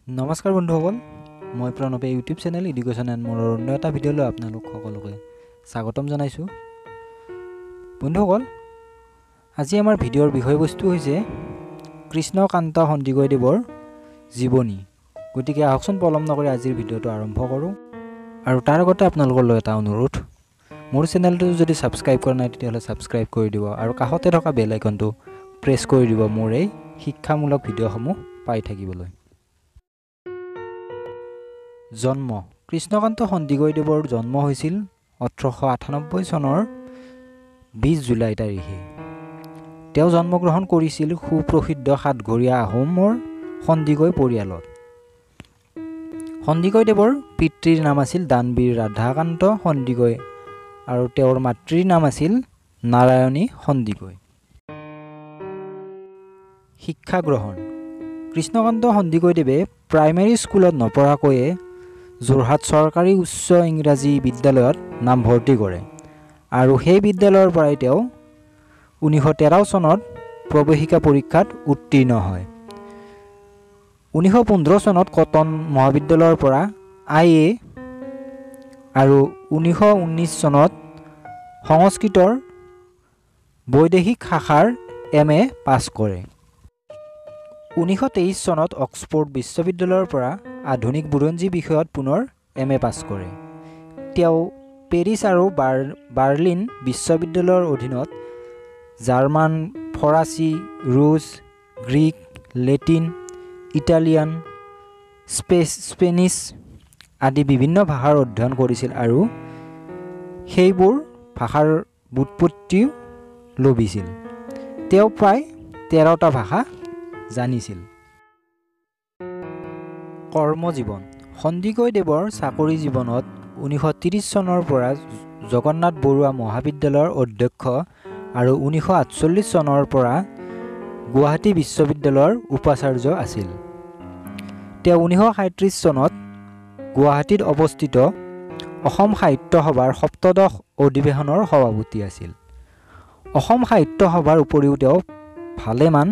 নমস্কাৰ বন্ধুসকল, মই প্ৰণৱে ইউটিউব চেনেল এডুকেশ্যন এণ্ড মোৰৰ অন্য এটা ভিডিঅ'লৈ আপোনালোক সকলোকে স্বাগতম জনাইছোঁ। বন্ধুসকল, আজি আমাৰ ভিডিঅ'ৰ বিষয়বস্তু হৈছে কৃষ্ণকান্ত সন্দিকৈদেৱৰ জীৱনী। গতিকে আহকচোন পলম নকৰি আজিৰ ভিডিঅ'টো আৰম্ভ কৰোঁ। আৰু তাৰ আগতে আপোনালোকলৈ এটা অনুৰোধ, মোৰ চেনেলটো যদি ছাবস্ক্ৰাইব কৰা নাই তেতিয়াহ'লে ছাবস্ক্ৰাইব কৰি দিব আৰু কাষতে থকা বেল আইকনটো প্ৰেছ কৰি দিব মোৰ এই শিক্ষামূলক ভিডিঅ'সমূহ পাই থাকিবলৈ। জন্ম: কৃষ্ণকান্ত সন্দিকৈদেৱৰ জন্ম হৈছিল 1898 চনৰ 20 জুলাই তাৰিখে। তেওঁ জন্মগ্ৰহণ কৰিছিল সুপ্ৰসিদ্ধ সাতঘৰীয়া আহোমৰ সন্দিকৈ পৰিয়ালত। সন্দিকৈদেৱৰ পিতৃৰ নাম আছিল দানবীৰ ৰাধাকান্ত সন্দিকৈ আৰু তেওঁৰ মাতৃৰ নাম আছিল নাৰায়ণী সন্দিকৈ। শিক্ষা গ্ৰহণ: কৃষ্ণকান্ত সন্দিকৈদেৱে প্ৰাইমেৰী স্কুলত নপঢ়াকৈয়ে যোৰহাট চৰকাৰী উচ্চ ইংৰাজী বিদ্যালয়ত নামভৰ্তি কৰে আৰু সেই বিদ্যালয়ৰ পৰাই তেওঁ 1913 চনত প্ৰৱেশিকা পৰীক্ষাত উত্তীৰ্ণ হয়। 1915 চনত কটন মহাবিদ্যালয়ৰ পৰা IA আৰু 1919 চনত সংস্কৃতৰ বৈদেশিক শাখাৰ MA পাছ কৰে। 1923 চনত অক্সফোৰ্ড বিশ্ববিদ্যালয়ৰ পৰা আধুনিক বুৰঞ্জী বিষয়ত পুনৰ MA পাছ কৰে। তেওঁ পেৰিছ আৰু বাৰ্লিন বিশ্ববিদ্যালয়ৰ অধীনত জাৰ্মান, ফৰাচী, ৰুছ, গ্ৰীক, লেটিন, ইটালিয়ান, স্পেনিছ আদি বিভিন্ন ভাষাৰ অধ্যয়ন কৰিছিল আৰু সেইবোৰ ভাষাৰ ব্যুৎপত্তিও লভিছিল। তেওঁ প্ৰায় 13টা ভাষা জানিছিল। কৰ্মজীৱন: সন্দিকৈদেৱৰ চাকৰি জীৱনত 1930 চনৰ পৰা জগন্নাথ বৰুৱা মহাবিদ্যালয়ৰ অধ্যক্ষ আৰু 1948 চনৰ পৰা গুৱাহাটী বিশ্ববিদ্যালয়ৰ উপাচাৰ্য আছিল। তেওঁ 1937 চনত গুৱাহাটীত অৱস্থিত অসম সাহিত্য সভাৰ 7দশ অধিৱেশনৰ সভাপতি আছিল। অসম সাহিত্য সভাৰ উপৰিও তেওঁ ভালেমান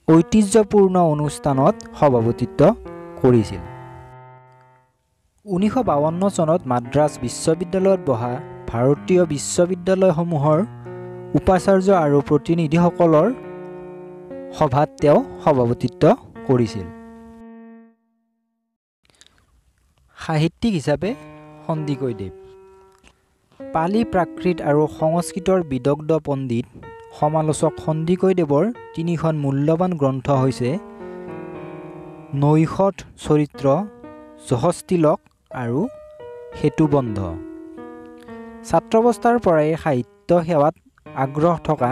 ঐতিহ্যপূৰ্ণ অনুষ্ঠানত সভাপতিত্ব কৰিছিল। 1952 চনত মাদ্ৰাজ বিশ্ববিদ্যালয়ত বহা ভাৰতীয় বিশ্ববিদ্যালয়সমূহৰ উপাচাৰ্য আৰু প্ৰতিনিধিসকলৰ সভাত তেওঁ সভাপতিত্ব কৰিছিল। সাহিত্যিক হিচাপে সন্দিকৈদেৱ পালি, প্ৰাকৃত আৰু সংস্কৃতৰ বিদগ্ধ পণ্ডিত সমালোচক সন্দিকৈদেৱৰ 3খন মূল্যৱান গ্ৰন্থ হৈছে নৈষধ চৰিত্ৰ, যশস্তিলক আৰু সেতুবন্ধ। ছাত্ৰাৱস্থাৰ পৰাই সাহিত্য সেৱাত আগ্ৰহ থকা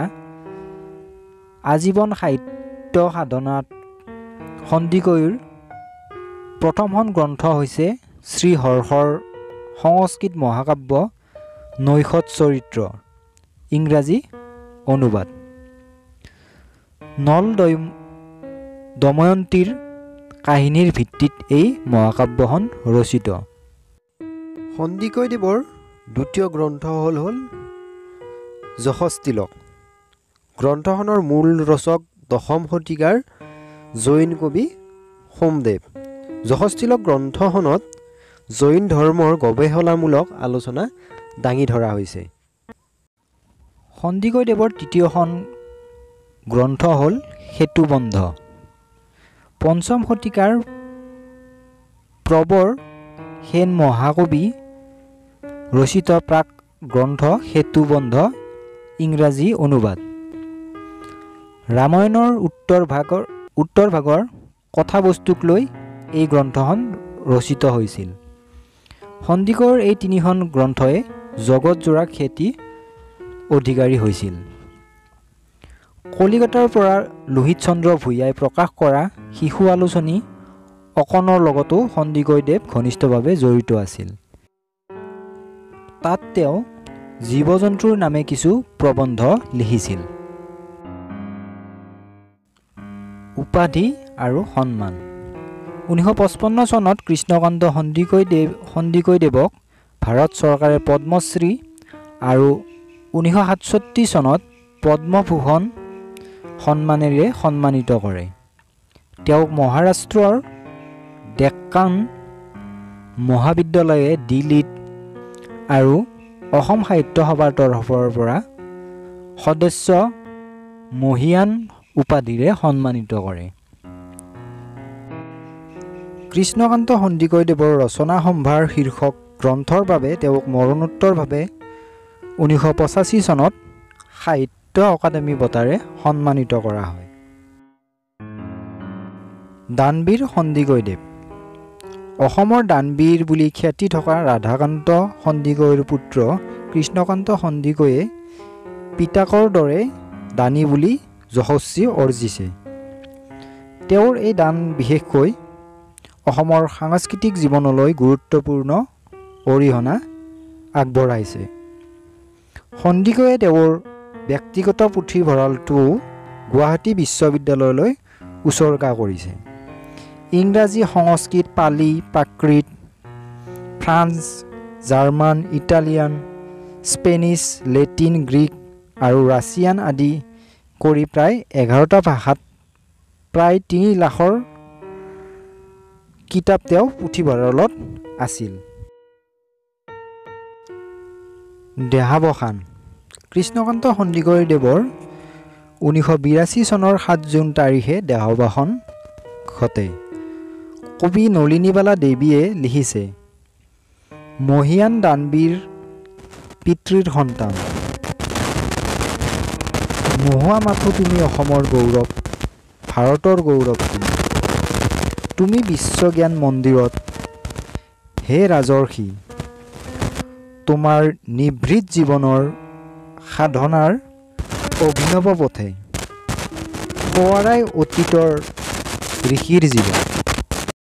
আজীৱন সাহিত্য সাধনাত সন্দিকৈৰ প্ৰথমখন গ্ৰন্থ হৈছে শ্ৰীহৰ্ষৰ সংস্কৃত মহাকাব্য নৈষধ চৰিত্ৰ, ইংৰাজী অনুবাদ। নল দময়ন্তীৰ কাহিনীৰ ভিত্তিত এই মহাকাব্যখন ৰচিত। সন্দিকৈদেৱৰ দ্বিতীয় গ্ৰন্থ হ'ল যশস্তিলক। গ্ৰন্থখনৰ মূল ৰচক 10ম শতিকাৰ জৈন কবি সোমদেৱ। যশস্তিলক গ্ৰন্থখনত জৈন ধৰ্মৰ গৱেষণামূলক আলোচনা দাঙি ধৰা হৈছে। সন্দিকৈদেৱৰ তৃতীয়খন গ্ৰন্থ হ'ল সেতুবন্ধ। 5ম শতিকাৰ প্ৰবৰ সেন মহাকবি ৰচিত প্ৰাক গ্ৰন্থ সেতুবন্ধ, ইংৰাজী অনুবাদ। ৰামায়ণৰ উত্তৰ ভাগৰ কথাবস্তুক লৈ এই গ্ৰন্থখন ৰচিত হৈছিল। সন্দিকৈৰ এই 3খন গ্ৰন্থই জগতজোৰা খ্যাতি অধিকাৰী হৈছিল। কলিকতাৰ পৰা লোহিত চন্দ্ৰ ভূঞাই প্ৰকাশ কৰা শিশু আলোচনী অকণৰ লগতো সন্দিকৈদেৱ ঘনিষ্ঠভাৱে জড়িত আছিল। তাত তেওঁ জীৱ-জন্তুৰ নামে কিছু প্ৰবন্ধ লিখিছিল। উপাধি আৰু সন্মান: 1955 চনত কৃষ্ণকান্ত সন্দিকৈদেৱক ভাৰত চৰকাৰে পদ্মশ্ৰী আৰু 1967 চনত পদ্মভূষণ সন্মানেৰে সন্মানিত কৰে। তেওঁক মহাৰাষ্ট্ৰৰ ডেক্কান মহাবিদ্যালয়ে ডিলিট আৰু অসম সাহিত্য সভাৰ তৰফৰ পৰা সদস্য মহিয়ান উপাধিৰে সন্মানিত কৰে। কৃষ্ণকান্ত সন্দিকৈদেৱৰ ৰচনা সম্ভাৰ শীৰ্ষক গ্ৰন্থৰ বাবে তেওঁক মৰণোত্তৰভাৱে 1985 চনত সাহিত্য অকাডেমী বঁটাৰে সন্মানিত কৰা হয়। দানবীৰ সন্দিকৈদেৱ অসমৰ দানবীৰ বুলি খ্যাতি থকা ৰাধাকান্ত সন্দিকৈৰ পুত্ৰ কৃষ্ণকান্ত সন্দিকৈয়ে পিতাকৰ দৰে দানী বুলি যশস্বী অৰ্জিছে। তেওঁৰ এই দান বিশেষকৈ অসমৰ সাংস্কৃতিক জীৱনলৈ গুৰুত্বপূৰ্ণ অৰিহণা আগবঢ়াইছে। সন্দিকৈয়ে তেওঁৰ ব্যক্তিগত পুথিভঁৰালটোও গুৱাহাটী বিশ্ববিদ্যালয়লৈ উচৰ্গা কৰিছে। ইংৰাজী, Sanskrit, Pali, Prakrit, France, German, Italian, Spanish, Latin, Greek আৰু ৰাছিয়ান আদি কৰি প্ৰায় 11টা ভাষাত প্ৰায় 3 লাখৰ কিতাপ তেওঁ পুথিভঁৰালত আছিল। দেহাৱসান কৃষ্ণকান্ত সন্দিকৈদেৱৰ 1982 চনৰ 7 জুন তাৰিখে দেহাৱসান ঘটে। কবি নলিনীবালা দেৱীয়ে লিখিছে, মহিয়ান দানবীৰ পিতৃৰ সন্তান, নোহোৱা মাথো তুমি অসমৰ গৌৰৱ, ভাৰতৰ গৌৰৱ তুমি বিশ্বজ্ঞান মন্দিৰত হে ৰাজৰ্ষি, তোমাৰ নিভৃত জীৱনৰ সাধনাৰ অভিনৱ পথে সোঁৱৰাই অতীতৰ ঋষিৰ জীৱন।